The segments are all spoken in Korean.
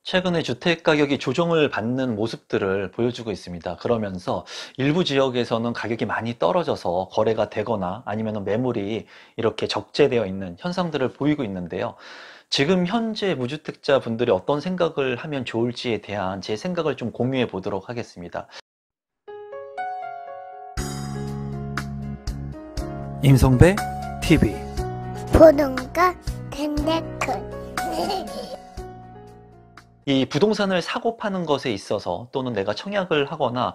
최근에 주택 가격이 조정을 받는 모습들을 보여주고 있습니다. 그러면서 일부 지역에서는 가격이 많이 떨어져서 거래가 되거나 아니면 매물이 이렇게 적재되어 있는 현상들을 보이고 있는데요. 지금 현재 무주택자 분들이 어떤 생각을 하면 좋을지에 대한 제 생각을 좀 공유해 보도록 하겠습니다. 임성배 TV. 보동과 덴데크. 이 부동산을 사고 파는 것에 있어서 또는 내가 청약을 하거나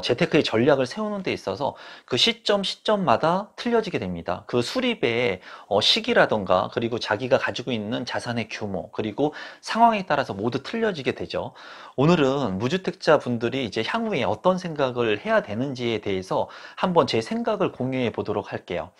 재테크의 전략을 세우는 데 있어서 그 시점마다 틀려지게 됩니다. 그 수립의 시기라던가 그리고 자기가 가지고 있는 자산의 규모 그리고 상황에 따라서 모두 틀려지게 되죠. 오늘은 무주택자 분들이 이제 향후에 어떤 생각을 해야 되는지에 대해서 한번 제 생각을 공유해 보도록 할게요.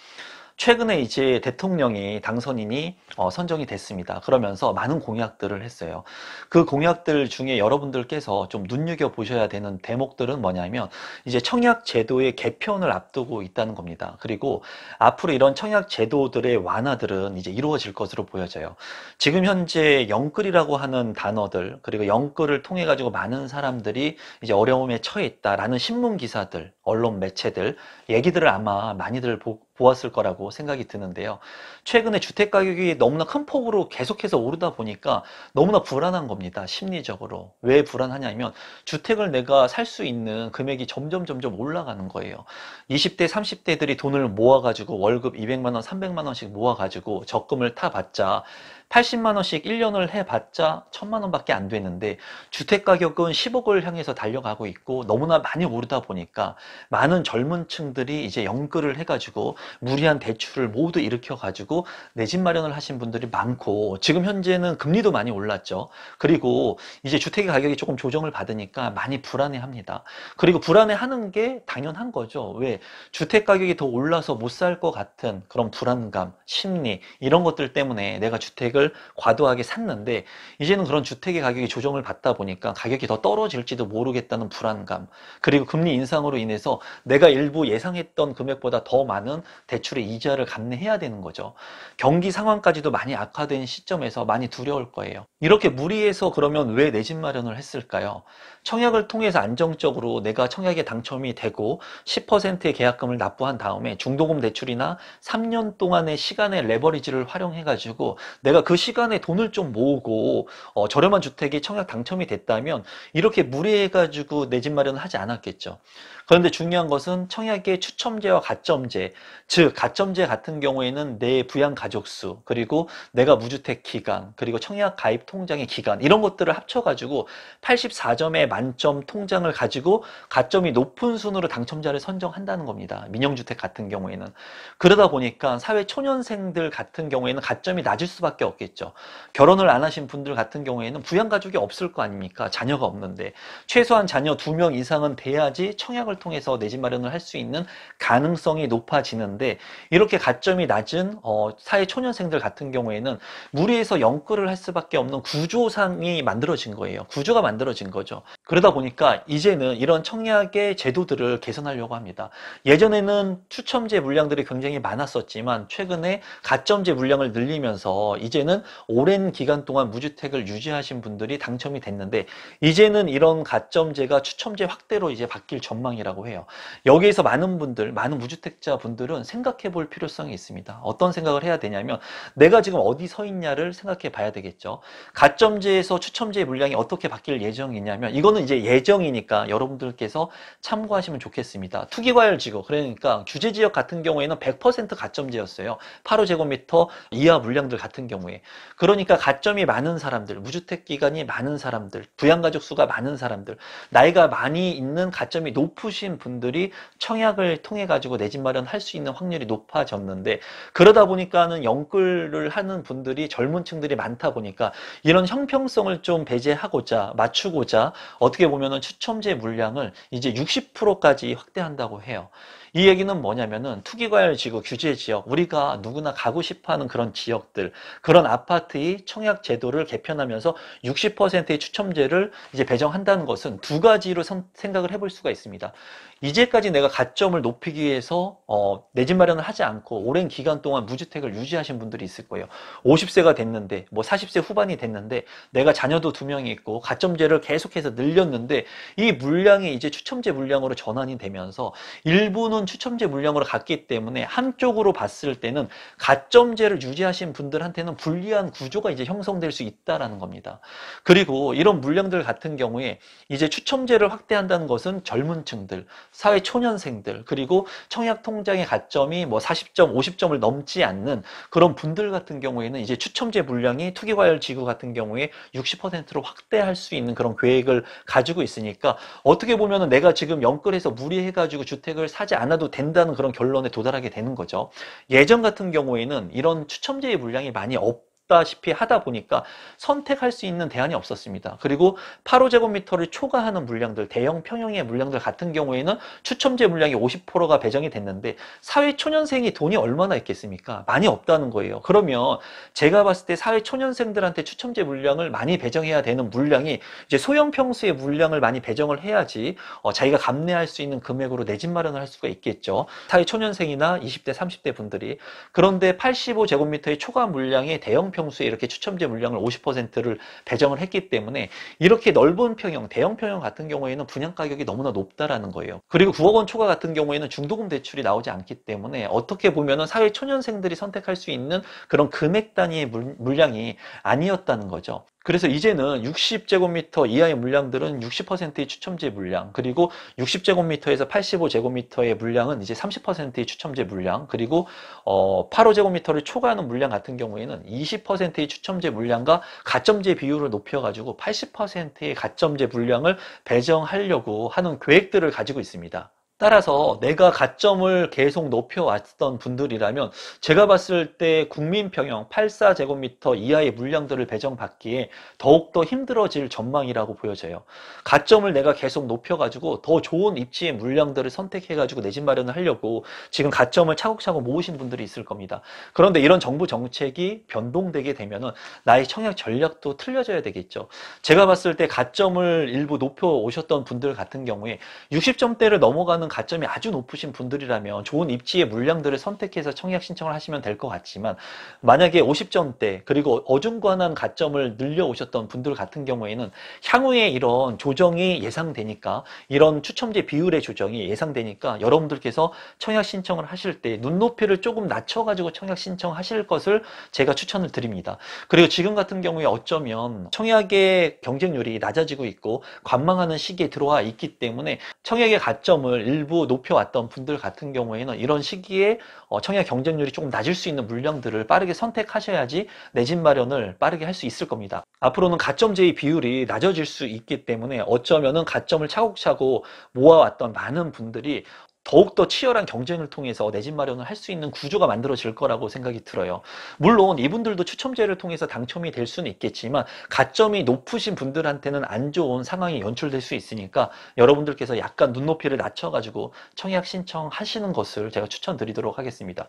최근에 이제 대통령이 당선인이 선정이 됐습니다. 그러면서 많은 공약들을 했어요. 그 공약들 중에 여러분들께서 좀 눈여겨보셔야 되는 대목들은 뭐냐면 이제 청약 제도의 개편을 앞두고 있다는 겁니다. 그리고 앞으로 이런 청약 제도들의 완화들은 이제 이루어질 것으로 보여져요. 지금 현재 영끌이라고 하는 단어들 그리고 영끌을 통해 가지고 많은 사람들이 이제 어려움에 처해 있다라는 신문 기사들, 언론 매체들 얘기들을 아마 많이들 보았을 거라고 생각이 드는데요. 최근에 주택 가격이 너무나 큰 폭으로 계속해서 오르다 보니까 너무나 불안한 겁니다. 심리적으로. 왜 불안하냐면 주택을 내가 살 수 있는 금액이 점점 올라가는 거예요. 20대, 30대들이 돈을 모아가지고 월급 200만 원, 300만 원씩 모아가지고 적금을 타봤자 80만 원씩 1년을 해봤자 1000만 원밖에 안 되는데 주택 가격은 10억을 향해서 달려가고 있고 너무나 많이 오르다 보니까 많은 젊은 층들이 이제 연끌을 해가지고 무리한 대출을 모두 일으켜가지고 내 집 마련을 하신 분들이 많고 지금 현재는 금리도 많이 올랐죠. 그리고 이제 주택의 가격이 조금 조정을 받으니까 많이 불안해합니다. 그리고 불안해하는 게 당연한 거죠. 왜? 주택 가격이 더 올라서 못 살 것 같은 그런 불안감, 심리 이런 것들 때문에 내가 주택을 과도하게 샀는데 이제는 그런 주택의 가격이 조정을 받다 보니까 가격이 더 떨어질지도 모르겠다는 불안감 그리고 금리 인상으로 인해서 내가 일부 예상했던 금액보다 더 많은 대출의 이자를 감내해야 되는 거죠. 경기 상황까지도 많이 악화된 시점에서 많이 두려울 거예요. 이렇게 무리해서 그러면 왜 내 집 마련을 했을까요? 청약을 통해서 안정적으로 내가 청약에 당첨이 되고 10%의 계약금을 납부한 다음에 중도금 대출이나 3년 동안의 시간의 레버리지를 활용해가지고 내가 그 시간에 돈을 좀 모으고 저렴한 주택이 청약 당첨이 됐다면 이렇게 무리해가지고 내 집 마련을 하지 않았겠죠. 그런데 중요한 것은 청약의 추첨제와 가점제, 즉 가점제 같은 경우에는 내 부양 가족수, 그리고 내가 무주택 기간, 그리고 청약 가입 통장의 기간 이런 것들을 합쳐가지고 84점의 만점 통장을 가지고 가점이 높은 순으로 당첨자를 선정한다는 겁니다. 민영주택 같은 경우에는. 그러다 보니까 사회 초년생들 같은 경우에는 가점이 낮을 수밖에 없겠죠. 결혼을 안 하신 분들 같은 경우에는 부양 가족이 없을 거 아닙니까? 자녀가 없는데 최소한 자녀 2명 이상은 돼야지 청약을 통해서 내 집 마련을 할 수 있는 가능성이 높아지는데 이렇게 가점이 낮은 사회 초년생들 같은 경우에는 무리해서 연끌을 할 수밖에 없는 구조상이 만들어진 거예요. 구조가 만들어진 거죠. 그러다 보니까 이제는 이런 청약의 제도들을 개선하려고 합니다. 예전에는 추첨제 물량들이 굉장히 많았었지만 최근에 가점제 물량을 늘리면서 이제는 오랜 기간 동안 무주택을 유지하신 분들이 당첨이 됐는데 이제는 이런 가점제가 추첨제 확대로 이제 바뀔 전망이라고 해요. 여기에서 많은 분들, 많은 무주택자 분들은 생각해 볼 필요성이 있습니다. 어떤 생각을 해야 되냐면 내가 지금 어디 서 있냐를 생각해 봐야 되겠죠. 가점제에서 추첨제 물량이 어떻게 바뀔 예정이냐면 이거는 이제 예정이니까 여러분들께서 참고하시면 좋겠습니다. 투기과열지구 그러니까 규제지역 같은 경우에는 100% 가점제였어요. 8호제곱미터 이하 물량들 같은 경우에. 그러니까 가점이 많은 사람들, 무주택 기간이 많은 사람들, 부양가족 수가 많은 사람들, 나이가 많이 있는 가점이 높으신 분들이 청약을 통해 가지고 내 집 마련할 수 있는 확률이 높아졌는데 그러다 보니까는 연끌을 하는 분들이 젊은 층들이 많다 보니까 이런 형평성을 좀 배제하고자 맞추고자 어떻게 보면은 추첨제 물량을 이제 60%까지 확대한다고 해요. 이 얘기는 뭐냐면은 투기과열지구 규제지역, 우리가 누구나 가고 싶어하는 그런 지역들, 그런 아파트의 청약 제도를 개편하면서 60%의 추첨제를 이제 배정한다는 것은 두 가지로 생각을 해볼 수가 있습니다. 이제까지 내가 가점을 높이기 위해서 내 집 마련을 하지 않고 오랜 기간 동안 무주택을 유지하신 분들이 있을 거예요. 50세가 됐는데, 뭐 40세 후반이 됐는데, 내가 자녀도 2명이 있고 가점제를 계속해서 늘렸는데 이 물량이 이제 추첨제 물량으로 전환이 되면서 일부는 추첨제 물량으로 갔기 때문에 한쪽으로 봤을 때는 가점제를 유지하신 분들한테는 불리한 구조가 이제 형성될 수 있다라는 겁니다. 그리고 이런 물량들 같은 경우에 이제 추첨제를 확대한다는 것은 젊은 층들, 사회 초년생들, 그리고 청약 통장의 가점이 뭐 40점, 50점을 넘지 않는 그런 분들 같은 경우에는 이제 추첨제 물량이 투기과열 지구 같은 경우에 60%로 확대할 수 있는 그런 계획을 가지고 있으니까 어떻게 보면은 내가 지금 영끌해서 무리해가지고 주택을 사지 않아도 된다는 그런 결론에 도달하게 되는 거죠. 예전 같은 경우에는 이런 추첨제의 물량이 많이 없다시피 하다 보니까 선택할 수 있는 대안이 없었습니다. 그리고 8호제곱미터를 초과하는 물량들, 대형 평형의 물량들 같은 경우에는 추첨제 물량이 50%가 배정이 됐는데 사회 초년생이 돈이 얼마나 있겠습니까? 많이 없다는 거예요. 그러면 제가 봤을 때 사회 초년생들한테 추첨제 물량을 많이 배정해야 되는 물량이 이제 소형 평수의 물량을 많이 배정을 해야지 자기가 감내할 수 있는 금액으로 내 집 마련을 할 수가 있겠죠. 사회 초년생이나 20대, 30대 분들이. 그런데 85제곱미터의 초과 물량의 대형 평수에 이렇게 추첨제 물량을 50%를 배정을 했기 때문에 이렇게 넓은 평형, 대형 평형 같은 경우에는 분양 가격이 너무나 높다라는 거예요. 그리고 9억 원 초과 같은 경우에는 중도금 대출이 나오지 않기 때문에 어떻게 보면은 사회 초년생들이 선택할 수 있는 그런 금액 단위의 물량이 아니었다는 거죠. 그래서 이제는 60제곱미터 이하의 물량들은 60%의 추첨제 물량, 그리고 60제곱미터에서 85제곱미터의 물량은 이제 30%의 추첨제 물량, 그리고 85제곱미터를 초과하는 물량 같은 경우에는 20%의 추첨제 물량과 가점제 비율을 높여가지고 80%의 가점제 물량을 배정하려고 하는 계획들을 가지고 있습니다. 따라서 내가 가점을 계속 높여왔던 분들이라면 제가 봤을 때 국민평형 84제곱미터 이하의 물량들을 배정받기에 더욱더 힘들어질 전망이라고 보여져요. 가점을 내가 계속 높여가지고 더 좋은 입지의 물량들을 선택해가지고 내 집 마련을 하려고 지금 가점을 차곡차곡 모으신 분들이 있을 겁니다. 그런데 이런 정부 정책이 변동되게 되면은 나의 청약 전략도 틀려져야 되겠죠. 제가 봤을 때 가점을 일부 높여 오셨던 분들 같은 경우에 60점대를 넘어가는 가점이 아주 높으신 분들이라면 좋은 입지의 물량들을 선택해서 청약 신청을 하시면 될 것 같지만 만약에 50점대 그리고 어중간한 가점을 늘려 오셨던 분들 같은 경우에는 향후에 이런 조정이 예상되니까, 이런 추첨제 비율의 조정이 예상되니까 여러분들께서 청약 신청을 하실 때 눈높이를 조금 낮춰가지고 청약 신청하실 것을 제가 추천을 드립니다. 그리고 지금 같은 경우에 어쩌면 청약의 경쟁률이 낮아지고 있고 관망하는 시기에 들어와 있기 때문에 청약의 가점을 일부 높여왔던 분들 같은 경우에는 이런 시기에 청약 경쟁률이 조금 낮을 수 있는 물량들을 빠르게 선택하셔야지 내 집 마련을 빠르게 할 수 있을 겁니다. 앞으로는 가점제의 비율이 낮아질 수 있기 때문에 어쩌면은 가점을 차곡차곡 모아왔던 많은 분들이 더욱더 치열한 경쟁을 통해서 내 집 마련을 할 수 있는 구조가 만들어질 거라고 생각이 들어요. 물론 이분들도 추첨제를 통해서 당첨이 될 수는 있겠지만 가점이 높으신 분들한테는 안 좋은 상황이 연출될 수 있으니까 여러분들께서 약간 눈높이를 낮춰가지고 청약 신청하시는 것을 제가 추천드리도록 하겠습니다.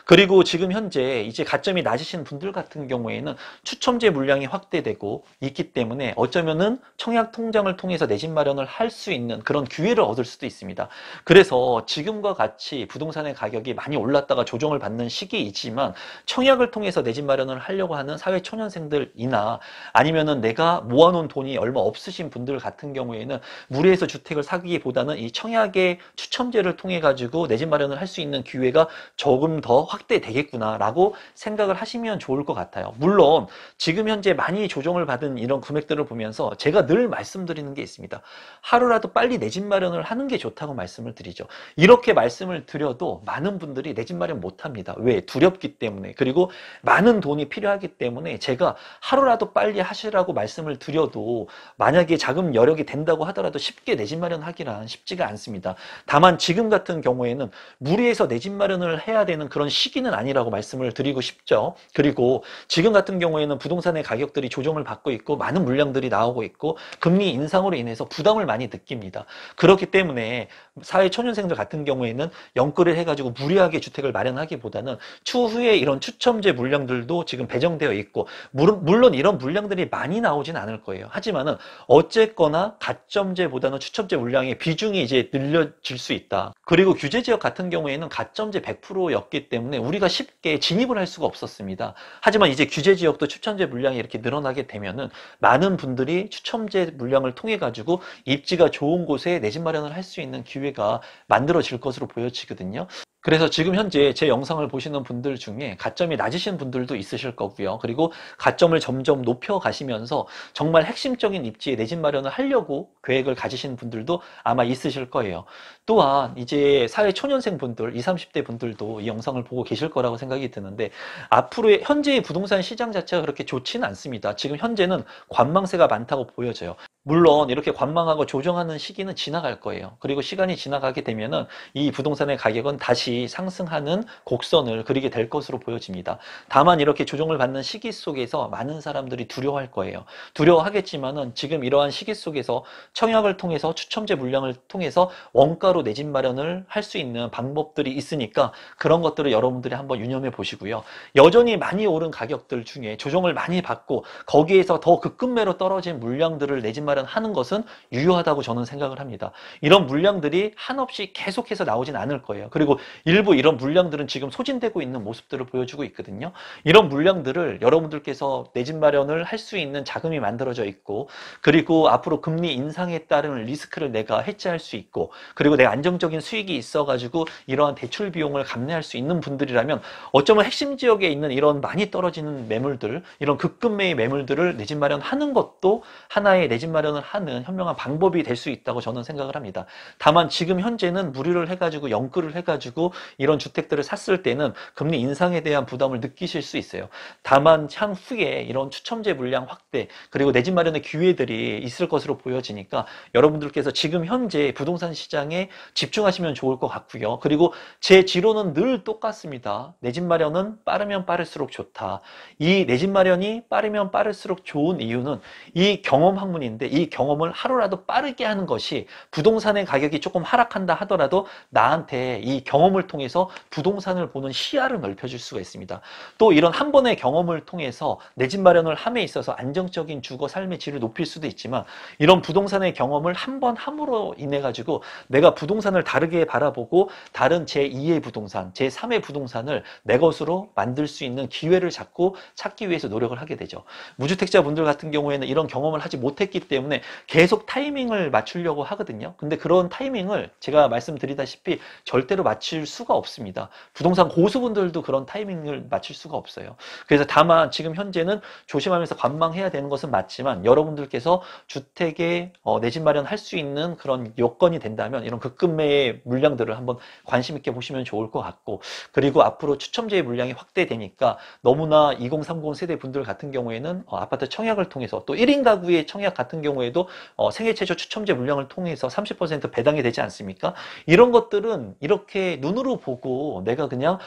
그리고 지금 현재 이제 가점이 낮으신 분들 같은 경우에는 추첨제 물량이 확대되고 있기 때문에 어쩌면은 청약 통장을 통해서 내 집 마련을 할 수 있는 그런 기회를 얻을 수도 있습니다. 그래서 지금과 같이 부동산의 가격이 많이 올랐다가 조정을 받는 시기이지만 청약을 통해서 내 집 마련을 하려고 하는 사회 초년생들이나 아니면은 내가 모아놓은 돈이 얼마 없으신 분들 같은 경우에는 무리해서 주택을 사기보다는 이 청약의 추첨제를 통해 가지고 내 집 마련을 할 수 있는 기회가 조금 더 확대되겠구나라고 생각을 하시면 좋을 것 같아요. 물론 지금 현재 많이 조정을 받은 이런 금액들을 보면서 제가 늘 말씀드리는 게 있습니다. 하루라도 빨리 내 집 마련을 하는 게 좋다고 말씀을 드리죠. 이렇게 말씀을 드려도 많은 분들이 내 집 마련 못합니다. 왜? 두렵기 때문에. 그리고 많은 돈이 필요하기 때문에 제가 하루라도 빨리 하시라고 말씀을 드려도 만약에 자금 여력이 된다고 하더라도 쉽게 내 집 마련하기란 쉽지가 않습니다. 다만 지금 같은 경우에는 무리해서 내 집 마련을 해야 되는 그런 시기는 아니라고 말씀을 드리고 싶죠. 그리고 지금 같은 경우에는 부동산의 가격들이 조정을 받고 있고 많은 물량들이 나오고 있고 금리 인상으로 인해서 부담을 많이 느낍니다. 그렇기 때문에 사회 초년생들 같은 경우에는 연끌을 해가지고 무리하게 주택을 마련하기보다는 추후에 이런 추첨제 물량들도 지금 배정되어 있고, 물론 이런 물량들이 많이 나오진 않을 거예요. 하지만은 어쨌거나 가점제보다는 추첨제 물량의 비중이 이제 늘려질 수 있다. 그리고 규제 지역 같은 경우에는 가점제 100%였기 때문에 우리가 쉽게 진입을 할 수가 없었습니다. 하지만 이제 규제 지역도 추첨제 물량이 이렇게 늘어나게 되면은 많은 분들이 추첨제 물량을 통해 가지고 입지가 좋은 곳에 내 집 마련을 할 수 있는 기회가 만들어질 것으로 보여지거든요. 그래서 지금 현재 제 영상을 보시는 분들 중에 가점이 낮으신 분들도 있으실 거고요. 그리고 가점을 점점 높여 가시면서 정말 핵심적인 입지에 내 집 마련을 하려고 계획을 가지신 분들도 아마 있으실 거예요. 또한 이제 사회 초년생 분들, 20, 30대 분들도 이 영상을 보고 계실 거라고 생각이 드는데, 앞으로의 현재의 부동산 시장 자체가 그렇게 좋지는 않습니다. 지금 현재는 관망세가 많다고 보여져요. 물론 이렇게 관망하고 조정하는 시기는 지나갈 거예요. 그리고 시간이 지나가게 되면은 이 부동산의 가격은 다시 상승하는 곡선을 그리게 될 것으로 보여집니다. 다만 이렇게 조정을 받는 시기 속에서 많은 사람들이 두려워할 거예요. 두려워하겠지만은 지금 이러한 시기 속에서 청약을 통해서 추첨제 물량을 통해서 원가로 내 집 마련을 할 수 있는 방법들이 있으니까 그런 것들을 여러분들이 한번 유념해 보시고요. 여전히 많이 오른 가격들 중에 조정을 많이 받고 거기에서 더 급급매로 떨어진 물량들을 내 집 마련하는 것은 유효하다고 저는 생각을 합니다. 이런 물량들이 한없이 계속해서 나오진 않을 거예요. 그리고 일부 이런 물량들은 지금 소진되고 있는 모습들을 보여주고 있거든요. 이런 물량들을 여러분들께서 내 집 마련을 할 수 있는 자금이 만들어져 있고, 그리고 앞으로 금리 인상에 따른 리스크를 내가 해지할 수 있고, 그리고 내가 안정적인 수익이 있어가지고 이러한 대출 비용을 감내할 수 있는 분들이라면 어쩌면 핵심 지역에 있는 이런 많이 떨어지는 매물들, 이런 급급매의 매물들을 내 집 마련하는 것도 하나의 내 집 마련을 하는 현명한 방법이 될 수 있다고 저는 생각을 합니다. 다만 지금 현재는 무리를 해가지고 연끌을 해가지고 이런 주택들을 샀을 때는 금리 인상에 대한 부담을 느끼실 수 있어요. 다만 향후에 이런 추첨제 물량 확대, 그리고 내 집 마련의 기회들이 있을 것으로 보여지니까 여러분들께서 지금 현재 부동산 시장에 집중하시면 좋을 것 같고요. 그리고 제 지론은 늘 똑같습니다. 내 집 마련은 빠르면 빠를수록 좋다. 이 내 집 마련이 빠르면 빠를수록 좋은 이유는 이 경험 학문인데, 이 경험을 하루라도 빠르게 하는 것이 부동산의 가격이 조금 하락한다 하더라도 나한테 이 경험을 통해서 부동산을 보는 시야를 넓혀줄 수가 있습니다. 또 이런 한 번의 경험을 통해서 내 집 마련을 함에 있어서 안정적인 주거 삶의 질을 높일 수도 있지만, 이런 부동산의 경험을 한 번 함으로 인해 가지고 내가 부동산을 다르게 바라보고 다른 제2의 부동산, 제3의 부동산을 내 것으로 만들 수 있는 기회를 자꾸 찾기 위해서 노력을 하게 되죠. 무주택자 분들 같은 경우에는 이런 경험을 하지 못했기 때문에 계속 타이밍을 맞추려고 하거든요. 근데 그런 타이밍을 제가 말씀드리다시피 절대로 맞출 수가 없습니다. 부동산 고수분들도 그런 타이밍을 맞출 수가 없어요. 그래서 다만 지금 현재는 조심하면서 관망해야 되는 것은 맞지만, 여러분들께서 주택에 내 집 마련할 수 있는 그런 요건이 된다면 이런 급급매의 물량들을 한번 관심 있게 보시면 좋을 것 같고, 그리고 앞으로 추첨제의 물량이 확대되니까 너무나 2030 세대 분들 같은 경우에는 아파트 청약을 통해서, 또 1인 가구의 청약 같은 경우에도 생애 최초 추첨제 물량을 통해서 30% 배당이 되지 않습니까? 이런 것들은 이렇게 눈으로 보고 내가 그냥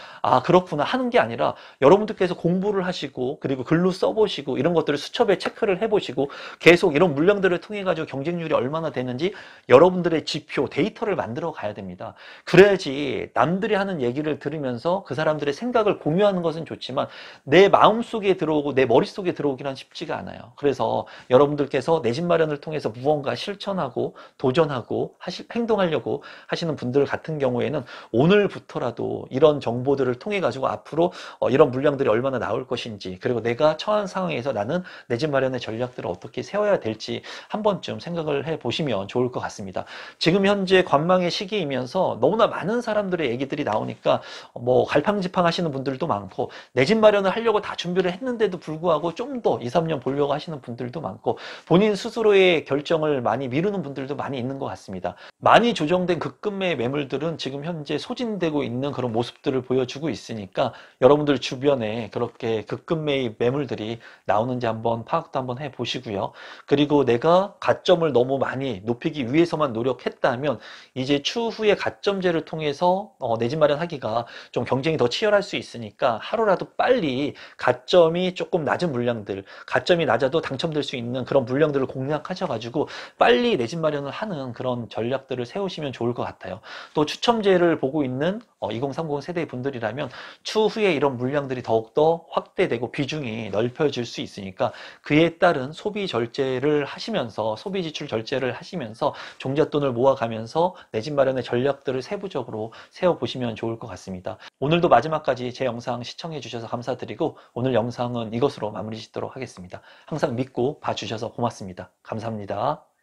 그렇구나 하는 게 아니라, 여러분들께서 공부를 하시고 그리고 글로 써보시고 이런 것들을 수첩에 체크를 해보시고 계속 이런 물량들을 통해 가지고 경쟁률이 얼마나 되는지 여러분들의 지표, 데이터를 만들어 가야 됩니다. 그래야지 남들이 하는 얘기를 들으면서 그 사람들의 생각을 공유하는 것은 좋지만 내 마음속에 들어오고 내 머릿속에 들어오기란 쉽지가 않아요. 그래서 여러분들께서 내 집 마련을 통해서 무언가 실천하고 도전하고 행동하려고 하시는 분들 같은 경우에는 오늘부터라도 이런 정보들을 통해 가지고 앞으로 이런 물량들이 얼마나 나올 것인지, 그리고 내가 처한 상황에서 나는 내 집 마련의 전략들을 어떻게 세워야 될지 한 번쯤 생각을 해 보시면 좋을 것 같습니다. 지금 현재 관망의 시기이면서 너무나 많은 사람들의 얘기들이 나오니까 뭐 갈팡질팡 하시는 분들도 많고, 내 집 마련을 하려고 다 준비를 했는데도 불구하고 좀 더 2, 3년 보려고 하시는 분들도 많고, 본인 스스로의 결정을 많이 미루는 분들도 많이 있는 것 같습니다. 많이 조정된 급급매의 매물들은 지금 현재 소진되고 있는 그런 모습들을 보여주고 있으니까 여러분들 주변에 그렇게 급급매의 매물들이 나오는지 한번 파악도 한번 해 보시고요. 그리고 내가 가점을 너무 많이 높이기 위해서만 노력했다면 이제 추후에 가점제를 통해서 내 집 마련하기가 좀 경쟁이 더 치열할 수 있으니까 하루라도 빨리 가점이 조금 낮은 물량들, 가점이 낮아도 당첨될 수 있는 그런 물량들을 공략 생각하셔가지고 빨리 내 집 마련을 하는 그런 전략들을 세우시면 좋을 것 같아요. 또 추첨제를 보고 있는 2030 세대 분들이라면 추후에 이런 물량들이 더욱더 확대되고 비중이 넓혀질 수 있으니까 그에 따른 소비 절제를 하시면서 소비 지출 절제를 하시면서 종잣돈을 모아가면서 내 집 마련의 전략들을 세부적으로 세워보시면 좋을 것 같습니다. 오늘도 마지막까지 제 영상 시청해 주셔서 감사드리고 오늘 영상은 이것으로 마무리 짓도록 하겠습니다. 항상 믿고 봐주셔서 고맙습니다. 감사합니다.